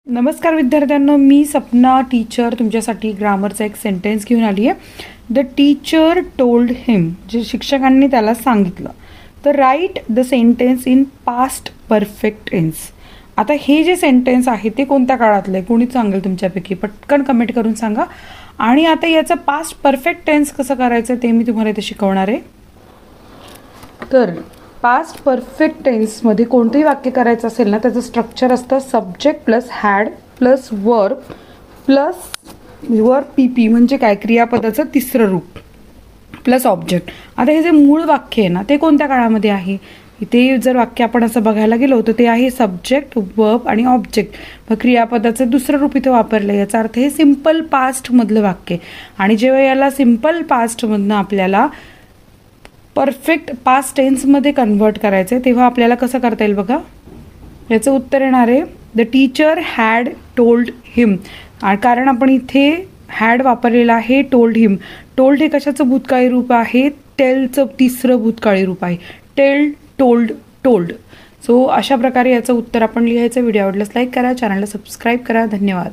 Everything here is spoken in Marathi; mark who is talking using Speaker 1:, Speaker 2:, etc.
Speaker 1: नमस्कार विद्यार्थ्यांनो, मी सपना टीचर तुमच्यासाठी ग्रामरचा एक सेंटेन्स घेऊन आली आहे. द टीचर टोल्ड हिम, जे शिक्षकांनी त्याला सांगितलं. तर write the sentence in past perfect tense. आता हे जे सेंटेन्स आहे ते कोणत्या काळातलं आहे, कोणी सांगेल तुमच्यापैकी? पटकन कमेंट करून सांगा. आणि आता याचं पास्ट परफेक्ट टेन्स कसं करायचं ते मी तुम्हाला इथे शिकवणार आहे. तर पास्ट परफेक्ट टेन्समध्ये कोणतंही वाक्य करायचं असेल ना, त्याचं स्ट्रक्चर असतं subject plus had plus verb P P, म्हणजे काय, क्रियापदाचं तिसरं रूप प्लस ऑब्जेक्ट. आता हे जे मूळ वाक्य आहे ना ते कोणत्या काळामध्ये आहे? इथे जर वाक्य आपण असं बघायला गेलो तर ते आहे सब्जेक्ट, वर्ब आणि ऑब्जेक्ट. मग क्रियापदाचं दुसरं रूप इथे वापरलं. याचा अर्थ हे सिम्पल पास्टमधलं वाक्य. आणि जेव्हा याला सिम्पल पास्टमधनं आपल्याला परफेक्ट पास्ट टेन्समध्ये कन्व्हर्ट करायचं आहे तेव्हा आपल्याला कसं करता येईल बघा. याचं उत्तर येणार आहे द टीचर हॅड टोल्ड हिम. कारण आपण इथे हॅड वापरलेला आहे, टोल्ड हिम. टोल्ड हे कशाचं भूतकाळी रूप आहे? टेलचं तिसरं भूतकाळी रूप आहे. Tail, told, told. सो अशा प्रकारे याचं उत्तर आपण लिहायचं. व्हिडिओ आवडल्यास लाईक करा, चॅनलला सबस्क्राईब करा. धन्यवाद.